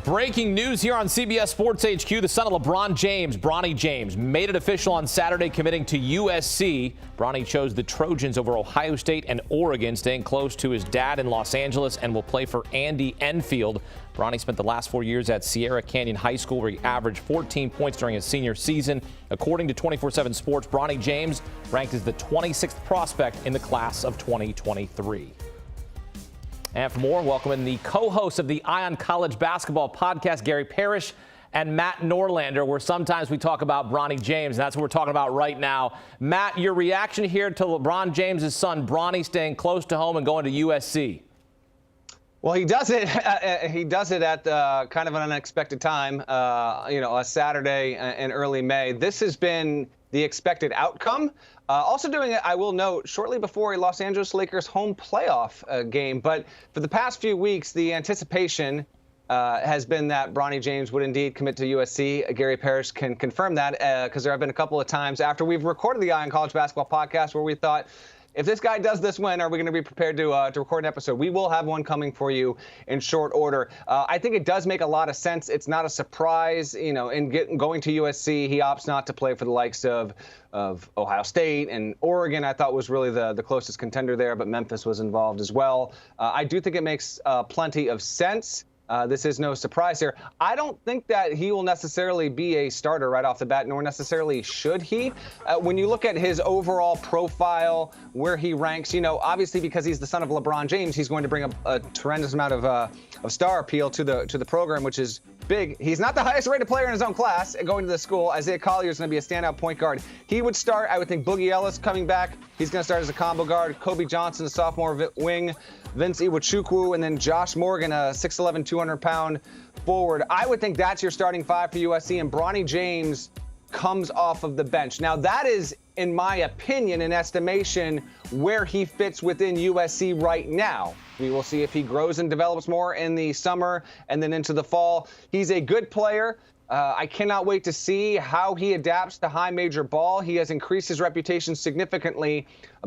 Breaking news here on CBS Sports HQ. The son of LeBron James, Bronny James, made it official on Saturday, committing to USC. Bronny chose the Trojans over Ohio State and Oregon, staying close to his dad in Los Angeles, and will play for Andy Enfield. Bronny spent the last 4 years at Sierra Canyon High School, where he averaged 14 points during his senior season. According to 24/7 Sports, Bronny James ranked as the 26th prospect in the class of 2023. And for more, welcome the co-hosts of the Eye on College Basketball podcast, Gary Parrish and Matt Norlander, where sometimes we talk about Bronny James, and that's what we're talking about right now. Matt, your reaction here to LeBron James' son, Bronny, staying close to home and going to USC? Well, he does it. He does it at kind of an unexpected time. A Saturday in early May. This has been the expected outcome. Also doing it, I will note, shortly before a Los Angeles Lakers home playoff game. But for the past few weeks, the anticipation has been that Bronny James would indeed commit to USC. Gary Parrish can confirm that because there have been a couple of times after we've recorded the Eye on College Basketball podcast where we thought, if this guy does this win, are we going to be prepared to record an episode? We will have one coming for you in short order. I think it does make a lot of sense. It's not a surprise, in going to USC. He opts not to play for the likes of Ohio State and Oregon. I thought was really the closest contender there, but Memphis was involved as well. I do think it makes plenty of sense. This is no surprise here. I don't think that he will necessarily be a starter right off the bat, nor necessarily should he. When you look at his overall profile, where he ranks, obviously because he's the son of LeBron James, he's going to bring a tremendous amount of star appeal to the program, which is big. He's not the highest rated player in his own class going to the school. Isaiah Collier is going to be a standout point guard. He would start. I would think Boogie Ellis coming back. He's going to start as a combo guard. Kobe Johnson, a sophomore wing. Vince Iwuchukwu, and then Josh Morgan, a 6'11", 200-pound forward. I would think that's your starting five for USC, and Bronny James comes off of the bench. Now, that is, in my opinion and estimation, where he fits within USC right now. We will see if he grows and develops more in the summer and then into the fall. He's a good player. I cannot wait to see how he adapts to high major ball. He has increased his reputation significantly,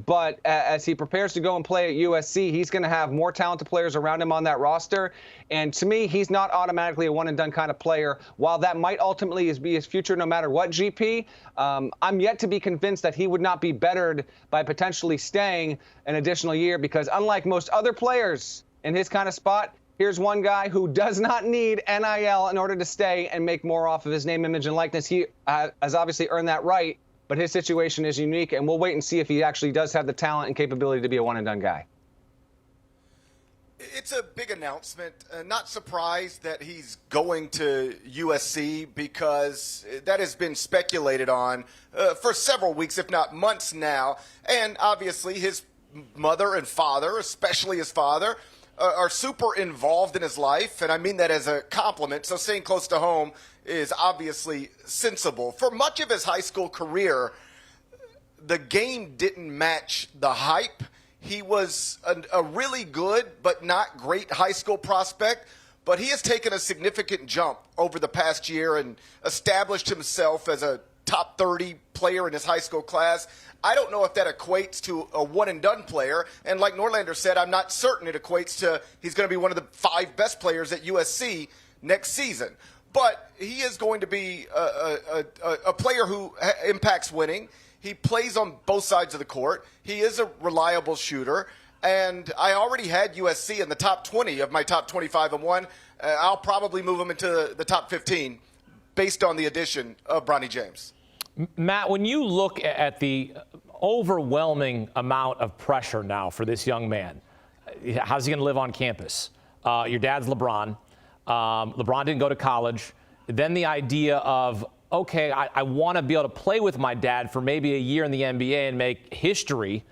but as he prepares to go and play at USC, he's going to have more talented players around him on that roster. And to me, he's not automatically a one-and-done kind of player. While that might ultimately be his future no matter what, GP, I'm yet to be convinced that he would not be bettered by potentially staying an additional year, because unlike most other players in his kind of spot, here's one guy who does not need NIL in order to stay and make more off of his name, image, and likeness. He has obviously earned that right, but his situation is unique, and we'll wait and see if he actually does have the talent and capability to be a one-and-done guy. It's a big announcement. Not surprised that he's going to USC, because that has been speculated on for several weeks, if not months now. And obviously his mother and father, especially his father, are super involved in his life, and I mean that as a compliment. So staying close to home is obviously sensible. For much of his high school career, the game didn't match the hype. He was a really good but not great high school prospect, but he has taken a significant jump over the past year and established himself as a top 30 player in his high school class. I don't know if that equates to a one-and-done player. And like Norlander said, I'm not certain it equates to he's going to be one of the 5 best players at USC next season. But he is going to be a player who impacts winning. He plays on both sides of the court. He is a reliable shooter. And I already had USC in the top 20 of my top 25 and 1. I'll probably move him into the top 15 based on the addition of Bronny James. Matt, when you look at the overwhelming amount of pressure now for this young man, how's he going to live on campus? Your dad's LeBron. LeBron didn't go to college. Then the idea of, okay, I want to be able to play with my dad for maybe a year in the NBA and make history.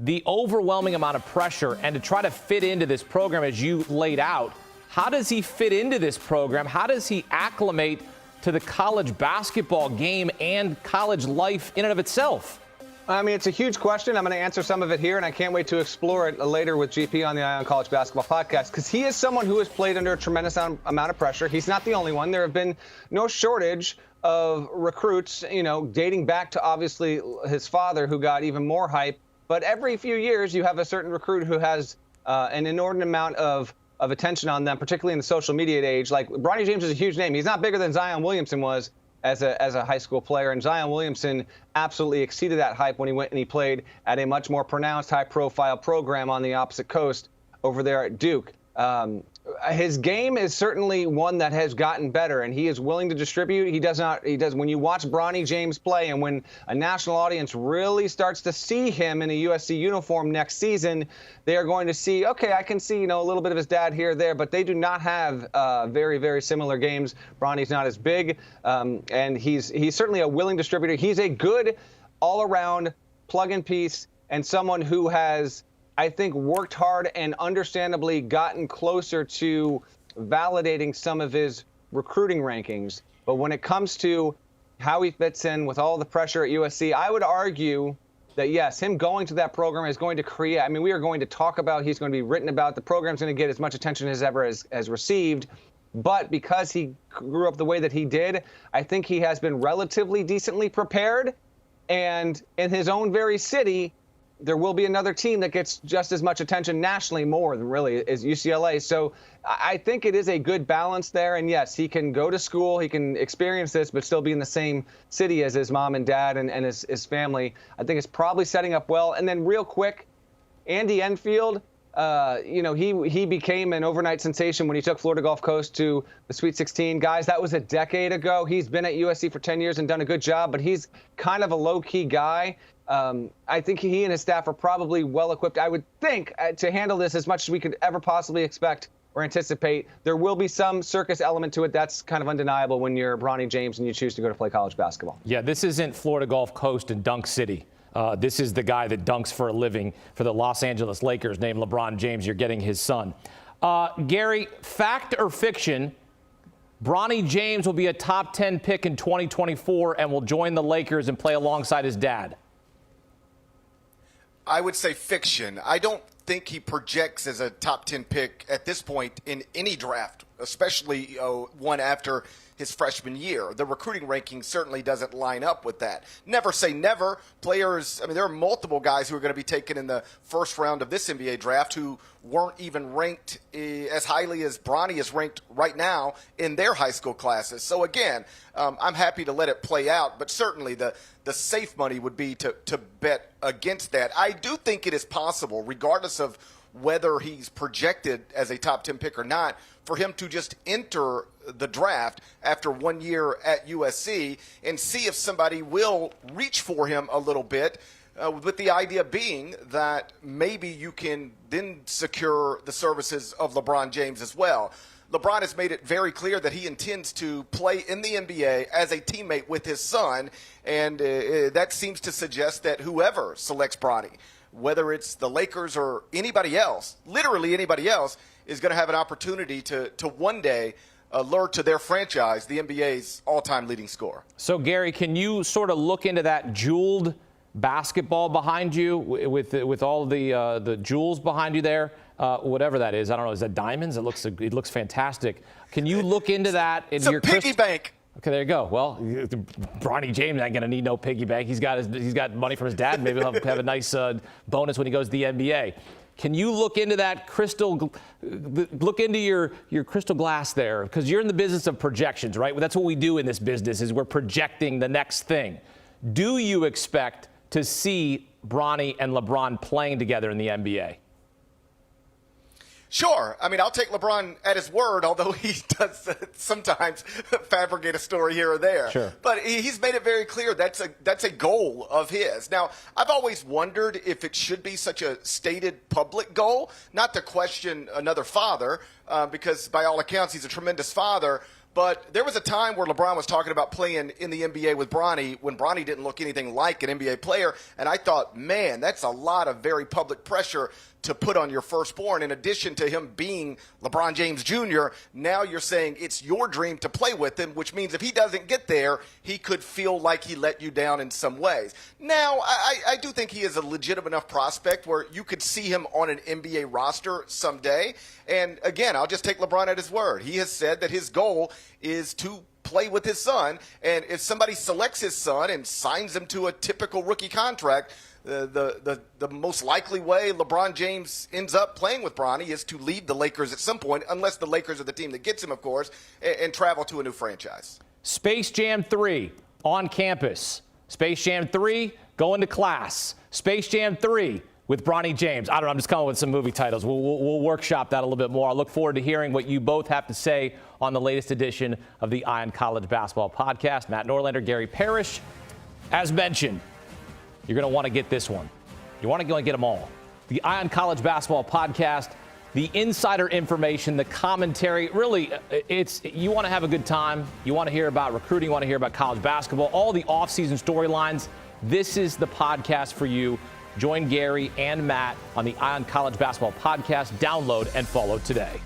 The overwhelming amount of pressure, and to try to fit into this program as you laid out, how does he fit into this program? How does he acclimate to the college basketball game and college life in and of itself? I mean, it's a huge question. I'm going to answer some of it here, and I can't wait to explore it later with GP on the Eye on College Basketball podcast, because he is someone who has played under a tremendous amount of pressure. He's not the only one. There have been no shortage of recruits, dating back to obviously his father, who got even more hype. But every few years, you have a certain recruit who has an inordinate amount of of attention on them, particularly in the social media age. Like, Bronny James is a huge name. He's not bigger than Zion Williamson was as a high school player, and Zion Williamson absolutely exceeded that hype when he went and he played at a much more pronounced, high-profile program on the opposite coast over there at Duke. His game is certainly one that has gotten better, and he is willing to distribute. He does. When you watch Bronny James play, and when a national audience really starts to see him in a USC uniform next season, they are going to see, okay, I can see, a little bit of his dad here or there, but they do not have very, very similar games. Bronny's not as big, and he's certainly a willing distributor. He's a good all-around plug-and piece, and someone who has, I think, worked hard and understandably gotten closer to validating some of his recruiting rankings. But when it comes to how he fits in with all the pressure at USC, I would argue that, yes, him going to that program is going to create, we are going to talk about, he's going to be written about, the program's going to get as much attention as ever has received. But because he grew up the way that he did, I think he has been relatively decently prepared. And in his own very city, there will be another team that gets just as much attention nationally, more than really is UCLA. So I think it is a good balance there. And yes, he can go to school, he can experience this, but still be in the same city as his mom and dad and his family. I think it's probably setting up well. And then real quick, Andy Enfield, he became an overnight sensation when he took Florida Gulf Coast to the Sweet 16. Guys, that was a decade ago. He's been at USC for 10 years and done a good job, but he's kind of a low-key guy. I think he and his staff are probably well-equipped, I would think, to handle this as much as we could ever possibly expect or anticipate. There will be some circus element to it. That's kind of undeniable when you're Bronny James and you choose to go to play college basketball. Yeah, this isn't Florida Gulf Coast and Dunk City. This is the guy that dunks for a living for the Los Angeles Lakers named LeBron James. You're getting his son. Gary, fact or fiction, Bronny James will be a top 10 pick in 2024 and will join the Lakers and play alongside his dad? I would say fiction. I don't think he projects as a top 10 pick at this point in any draft, especially one after his freshman year. The recruiting ranking certainly doesn't line up with that. Never say never. Players, there are multiple guys who are going to be taken in the first round of this NBA draft who weren't even ranked as highly as Bronny is ranked right now in their high school classes. So again, I'm happy to let it play out, but certainly the safe money would be to bet against that. I do think it is possible, regardless of whether he's projected as a top 10 pick or not, for him to just enter the draft after 1 year at USC and see if somebody will reach for him a little bit, with the idea being that maybe you can then secure the services of LeBron James as well. LeBron has made it very clear that he intends to play in the NBA as a teammate with his son, and that seems to suggest that whoever selects Bronny, whether it's the Lakers or anybody else, literally anybody else, is going to have an opportunity to one day lure to their franchise the NBA's all-time leading scorer. So, Gary, can you sort of look into that jeweled basketball behind you with all the jewels behind you there? Whatever that is, I don't know. Is that diamonds? It looks fantastic. Can you look into that? It's a piggy bank. Okay, there you go. Well, Bronny James ain't going to need no piggy bank. He's got money from his dad. Maybe he'll have a nice bonus when he goes to the NBA. Can you look into that look into your crystal glass there? Because you're in the business of projections, right? Well, that's what we do in this business, is we're projecting the next thing. Do you expect to see Bronny and LeBron playing together in the NBA? Sure. I'll take LeBron at his word, although he does sometimes fabricate a story here or there. Sure. But he's made it very clear that's a goal of his. Now, I've always wondered if it should be such a stated public goal, not to question another father, because by all accounts he's a tremendous father. But there was a time where LeBron was talking about playing in the NBA with Bronny when Bronny didn't look anything like an NBA player. And I thought, man, that's a lot of very public pressure to put on your firstborn. In addition to him being LeBron James Jr., now you're saying it's your dream to play with him, which means if he doesn't get there, he could feel like he let you down in some ways. Now, I do think he is a legitimate enough prospect where you could see him on an NBA roster someday. And again, I'll just take LeBron at his word. He has said that his goal is to play with his son, and if somebody selects his son and signs him to a typical rookie contract, the most likely way LeBron James ends up playing with Bronny is to leave the Lakers at some point, unless the Lakers are the team that gets him, of course, and travel to a new franchise. Space Jam 3 on campus. Space Jam 3 going to class. Space Jam 3 with Bronny James. I don't know. I'm just coming with some movie titles. We'll workshop that a little bit more. I look forward to hearing what you both have to say on the latest edition of the Eye on College Basketball Podcast. Matt Norlander, Gary Parrish. As mentioned, you're going to want to get this one. You want to go and get them all. The Eye on College Basketball Podcast, the insider information, the commentary. Really, you want to have a good time. You want to hear about recruiting. You want to hear about college basketball, all the offseason storylines. This is the podcast for you. Join Gary and Matt on the Eye on College Basketball Podcast. Download and follow today.